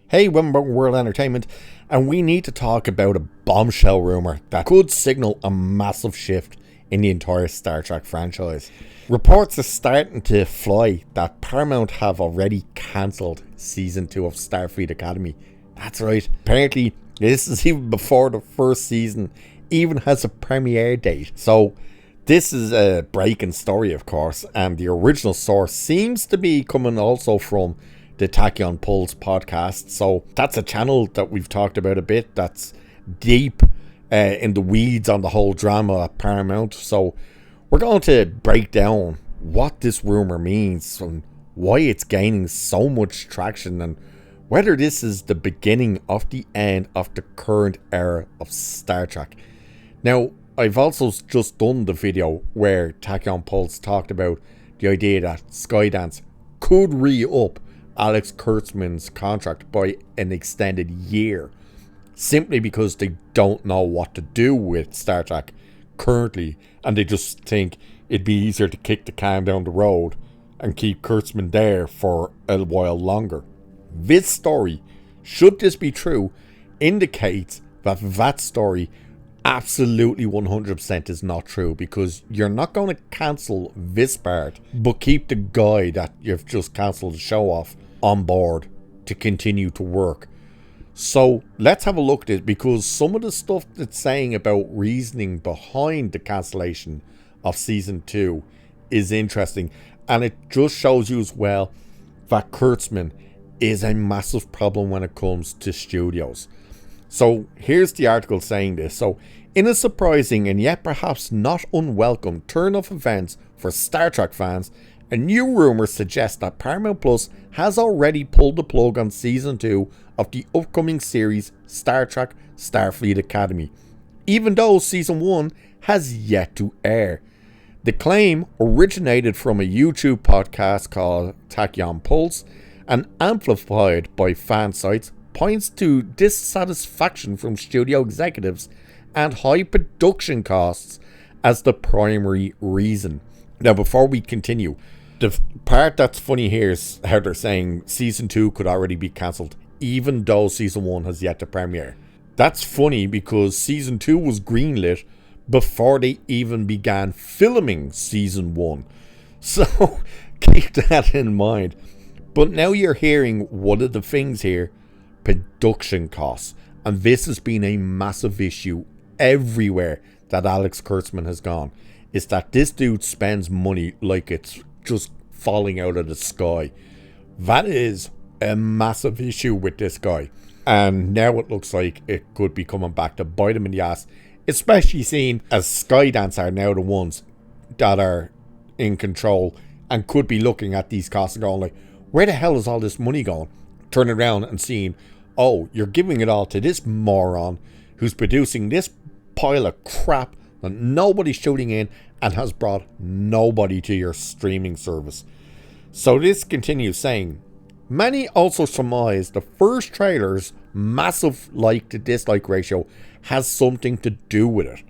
Hey, welcome back to World Entertainment, and we need to talk about a bombshell rumour that could signal a massive shift in the entire Star Trek franchise. Reports are starting to fly that Paramount have already cancelled Season 2 of Starfleet Academy. That's right, apparently this is even before the first season even has a premiere date. So this is a breaking story, of course, and the original source seems to be coming also from the Tachyon Pulse podcast. So that's a channel that we've talked about a bit, that's deep in the weeds on the whole drama at Paramount. So we're going to break down what this rumor means and why it's gaining so much traction, and whether this is the beginning of the end of the current era of Star Trek. Now, I've also just done the video where Tachyon Pulse talked about the idea that Skydance could re-up Alex Kurtzman's contract by an extended year, simply because they don't know what to do with Star Trek currently, and they just think it'd be easier to kick the can down the road and keep Kurtzman there for a while longer. This story, should this be true, indicates that story absolutely 100% is not true, because you're not going to cancel this part but keep the guy that you've just cancelled the show off on board to continue to work. So let's have a look at it, because some of the stuff that's saying about reasoning behind the cancellation of season 2 is interesting, and it just shows you as well that Kurtzman is a massive problem when it comes to studios. So here's the article saying this. So, in a surprising and yet perhaps not unwelcome turn of events for Star Trek fans, a new rumour suggests that Paramount Plus has already pulled the plug on Season 2 of the upcoming series Star Trek Starfleet Academy, even though Season 1 has yet to air. The claim originated from a YouTube podcast called Tachyon Pulse, and amplified by fan sites, points to dissatisfaction from studio executives and high production costs as the primary reason. Now, before we continue, the part that's funny here is how they're saying Season 2 could already be cancelled, even though Season 1 has yet to premiere. That's funny because Season 2 was greenlit before they even began filming Season 1. So, keep that in mind. But now you're hearing one of the things here, production costs. And this has been a massive issue everywhere that Alex Kurtzman has gone. Is that this dude spends money like it's just falling out of the sky. That is a massive issue with this guy. And now it looks like it could be coming back to bite him in the ass. Especially seeing as Skydance are now the ones that are in control and could be looking at these costs and going like, where the hell is all this money going? Turn around and seeing, oh, you're giving it all to this moron who's producing this pile of crap that nobody's shooting in and has brought nobody to your streaming service. So this continues saying, many also surmise the first trailer's massive like to dislike ratio has something to do with it.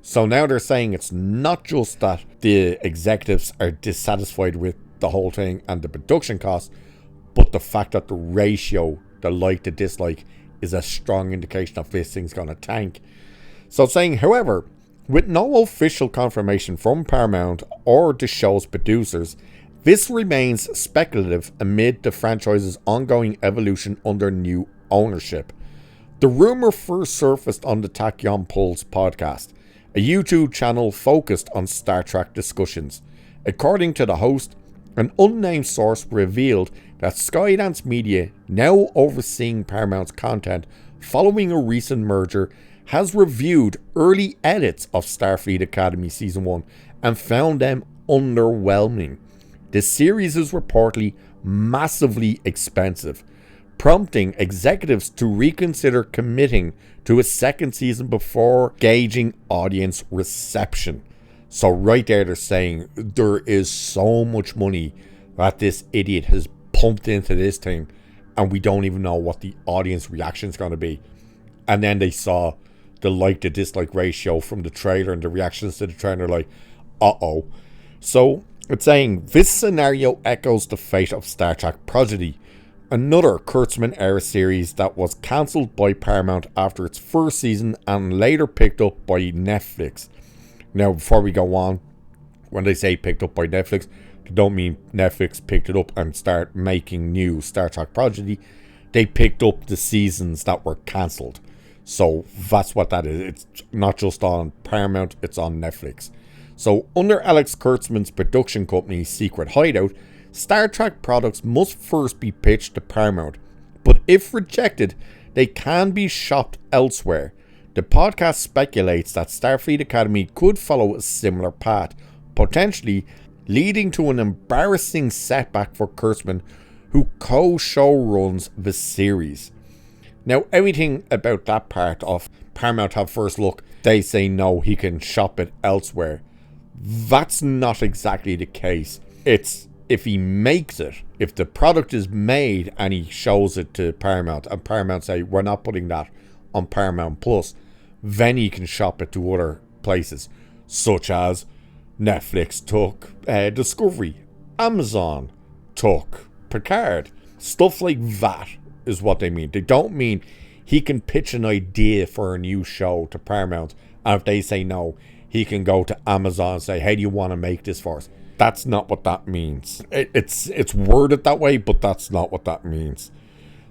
So now they're saying it's not just that the executives are dissatisfied with the whole thing and the production costs, but the fact that the ratio, the like to dislike, is a strong indication of this thing's going to tank. So saying, however, with no official confirmation from Paramount or the show's producers, this remains speculative amid the franchise's ongoing evolution under new ownership. The rumour first surfaced on the Tachyon Pulse podcast, a YouTube channel focused on Star Trek discussions. According to the host, an unnamed source revealed that Skydance Media, now overseeing Paramount's content following a recent merger, has reviewed early edits of Starfleet Academy Season 1 and found them underwhelming. The series is reportedly massively expensive, prompting executives to reconsider committing to a second season before gauging audience reception. So right there they're saying there is so much money that this idiot has pumped into this thing and we don't even know what the audience reaction is going to be. And then they saw the like to dislike ratio from the trailer and the reactions to the trailer like, uh-oh. So it's saying this scenario echoes the fate of Star Trek Prodigy, another Kurtzman era series that was cancelled by Paramount after its first season and later picked up by Netflix. Now, before we go on, when they say picked up by Netflix, they don't mean Netflix picked it up and start making new Star Trek progeny. They picked up the seasons that were cancelled. So that's what that is. It's not just on Paramount, it's on Netflix. So under Alex Kurtzman's production company Secret Hideout, Star Trek products must first be pitched to Paramount, but if rejected, they can be shopped elsewhere. The podcast speculates that Starfleet Academy could follow a similar path, potentially leading to an embarrassing setback for Kurtzman, who co-show runs the series. Now, everything about that part of Paramount have first look, they say no, he can shop it elsewhere. That's not exactly the case. It's if he makes it, if the product is made and he shows it to Paramount and Paramount say, we're not putting that on Paramount Plus, then he can shop it to other places, such as Netflix took Discovery, Amazon took Picard. Stuff like that is what they mean. They don't mean he can pitch an idea for a new show to Paramount, and if they say no, he can go to Amazon and say, hey, do you want to make this for us? That's not what that means. It's worded that way, but that's not what that means.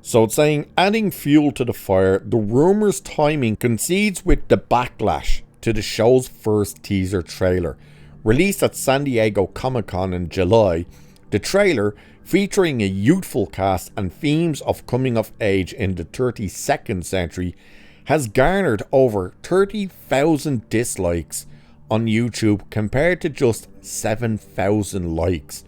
So it's saying, adding fuel to the fire, the rumors timing coincides with the backlash to the show's first teaser trailer. Released at San Diego Comic-Con in July, the trailer, featuring a youthful cast and themes of coming of age in the 32nd century, has garnered over 30,000 dislikes on YouTube compared to just 7,000 likes.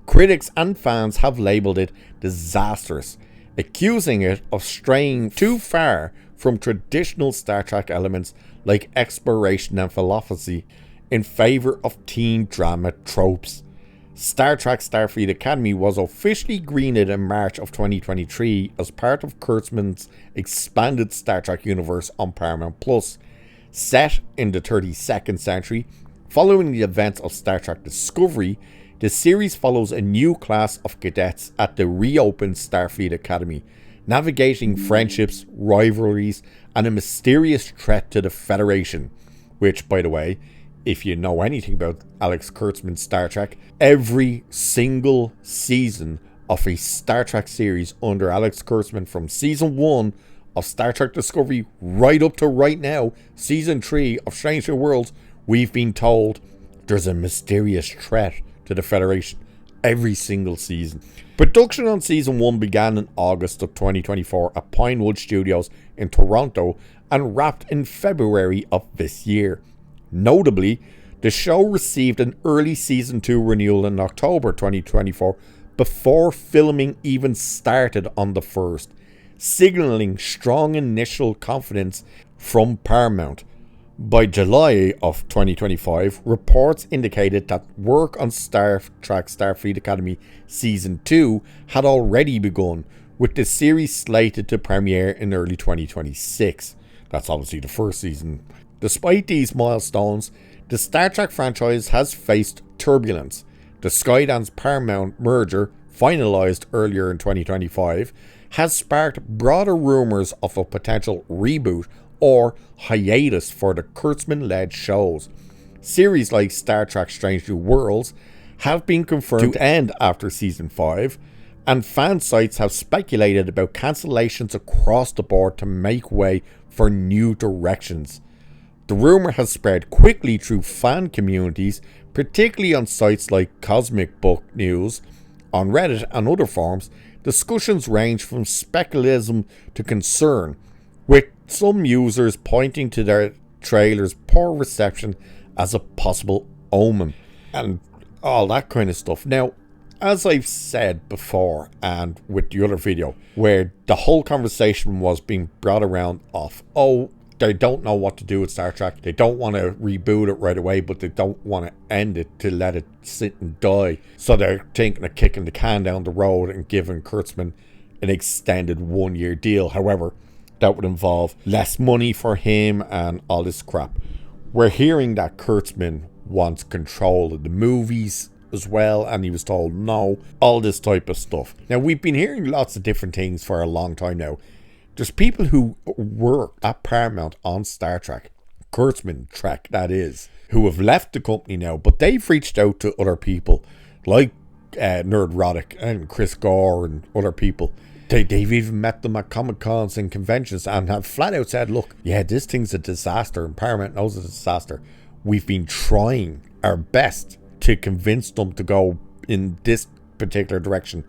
Critics and fans have labelled it disastrous, accusing it of straying too far from traditional Star Trek elements like exploration and philosophy in favour of teen drama tropes. Star Trek Starfleet Academy was officially greenlit in March of 2023 as part of Kurtzman's expanded Star Trek universe on Paramount Plus. Set in the 32nd century, following the events of Star Trek Discovery, the series follows a new class of cadets at the reopened Starfleet Academy, navigating friendships, rivalries, and a mysterious threat to the Federation, which, by the way, if you know anything about Alex Kurtzman's Star Trek, every single season of a Star Trek series under Alex Kurtzman, from season 1 of Star Trek Discovery right up to right now, season 3 of Strange New Worlds, we've been told there's a mysterious threat to the Federation every single season. Production on season 1 began in August of 2024 at Pinewood Studios in Toronto and wrapped in February of this year. Notably, the show received an early season 2 renewal in October 2024 before filming even started on the first, signalling strong initial confidence from Paramount. By July of 2025, reports indicated that work on Star Trek Starfleet Academy Season 2 had already begun, with the series slated to premiere in early 2026. That's obviously the first season. Despite these milestones, the Star Trek franchise has faced turbulence. The Skydance Paramount merger, finalised earlier in 2025, has sparked broader rumours of a potential reboot or hiatus for the Kurtzman-led shows. Series like Star Trek Strange New Worlds have been confirmed to end after Season 5, and fan sites have speculated about cancellations across the board to make way for new directions. The rumour has spread quickly through fan communities, particularly on sites like Cosmic Book News. On Reddit and other forums, discussions range from speculatism to concern, with some users pointing to their trailer's poor reception as a possible omen, and all that kind of stuff. Now, as I've said before, and with the other video, where the whole conversation was being brought around of, oh, they don't know what to do with Star Trek, they don't want to reboot it right away, but they don't want to end it to let it sit and die, so they're thinking of kicking the can down the road and giving Kurtzman an extended 1-year deal. However, that would involve less money for him and all this crap. We're hearing that Kurtzman wants control of the movies as well, and he was told no, all this type of stuff. Now, we've been hearing lots of different things for a long time now. There's people who work at Paramount on Star Trek, Kurtzman Trek that is, who have left the company now, but they've reached out to other people like Nerd Roddick and Chris Gore and other people. They've even met them at Comic Cons and conventions and have flat out said, look, yeah, this thing's a disaster and Paramount knows it's a disaster. We've been trying our best to convince them to go in this particular direction,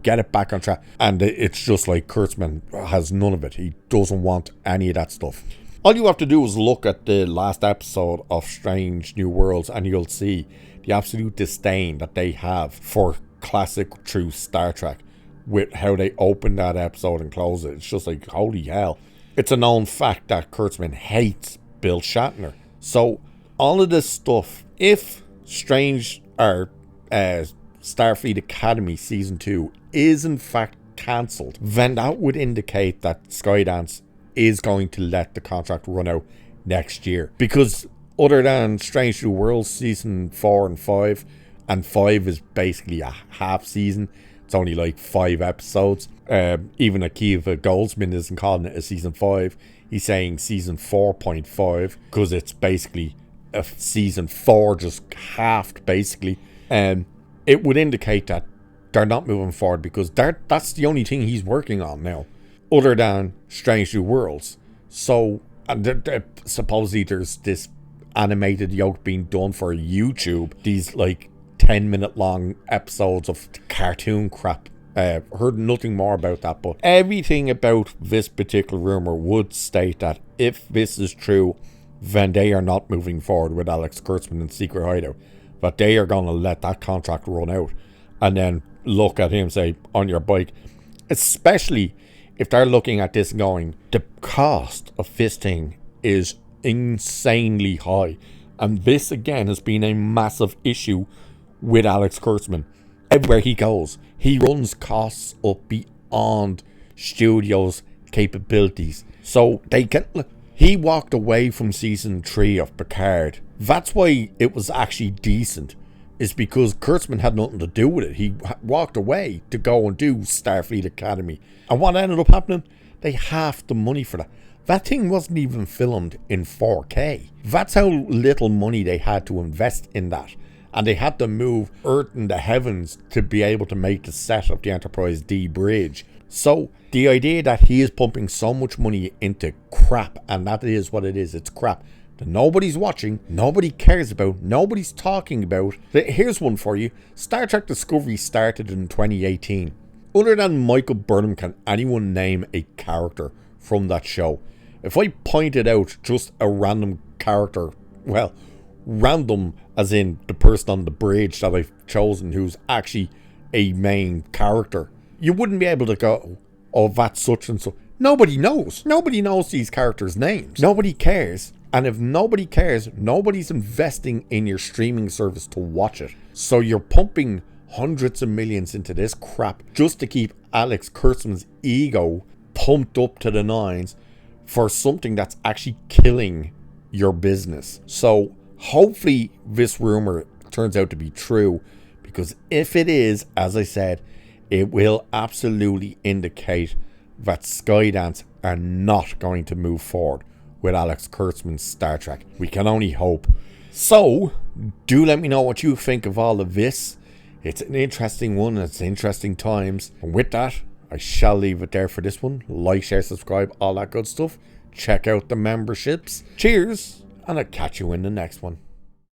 get it back on track. And it's just like Kurtzman has none of it. He doesn't want any of that stuff. All you have to do is look at the last episode of Strange New Worlds and you'll see the absolute disdain that they have for classic true Star Trek with how they open that episode and close it. It's just like, holy hell. It's a known fact that Kurtzman hates Bill Shatner. So all of this stuff, if Strange or Starfleet Academy Season 2 is in fact cancelled, then that would indicate that Skydance is going to let the contract run out next year. Because other than Strange New Worlds Season 4 and 5 is basically a half season. It's only like 5 episodes. Even Akiva Goldsman isn't calling it a Season 5. He's saying Season 4.5 because it's basically a Season 4 just halved basically. It would indicate that they're not moving forward because that's the only thing he's working on now other than Strange New Worlds. So supposedly there's this animated yoke being done for YouTube, these like 10-minute long episodes of cartoon crap. Heard nothing more about that, but everything about this particular rumor would state that if this is true, then they are not moving forward with Alex Kurtzman and Secret Hideout, but they are going to let that contract run out and then look at him say, on your bike. Especially if they're looking at this and going, the cost of this thing is insanely high, and this again has been a massive issue with Alex Kurtzman. Everywhere he goes, he runs costs up beyond studios' capabilities. So he walked away from season 3 of Picard. That's why it was actually decent, is because Kurtzman had nothing to do with it. He walked away to go and do Starfleet Academy. And what ended up happening? They halved the money for that. That thing wasn't even filmed in 4K. That's how little money they had to invest in that. And they had to move Earth and the heavens to be able to make the set of the Enterprise D bridge. So the idea that he is pumping so much money into crap, and that is what it is, it's crap, that nobody's watching, nobody cares about, nobody's talking about. Here's one for you. Star Trek Discovery started in 2018. Other than Michael Burnham, can anyone name a character from that show? If I pointed out just a random character, well, random as in the person on the bridge that I've chosen who's actually a main character, you wouldn't be able to go, oh, that's such and so. Nobody knows. Nobody knows these characters' names. Nobody cares. And if nobody cares, nobody's investing in your streaming service to watch it. So you're pumping hundreds of millions into this crap just to keep Alex Kurtzman's ego pumped up to the nines for something that's actually killing your business. So hopefully this rumor turns out to be true, because if it is, as I said, it will absolutely indicate that Skydance are not going to move forward with Alex Kurtzman's Star Trek. We can only hope. So do let me know what you think of all of this. It's an interesting one. It's interesting times. And with that, I shall leave it there for this one. Like, share, subscribe, all that good stuff. Check out the memberships. Cheers, and I'll catch you in the next one.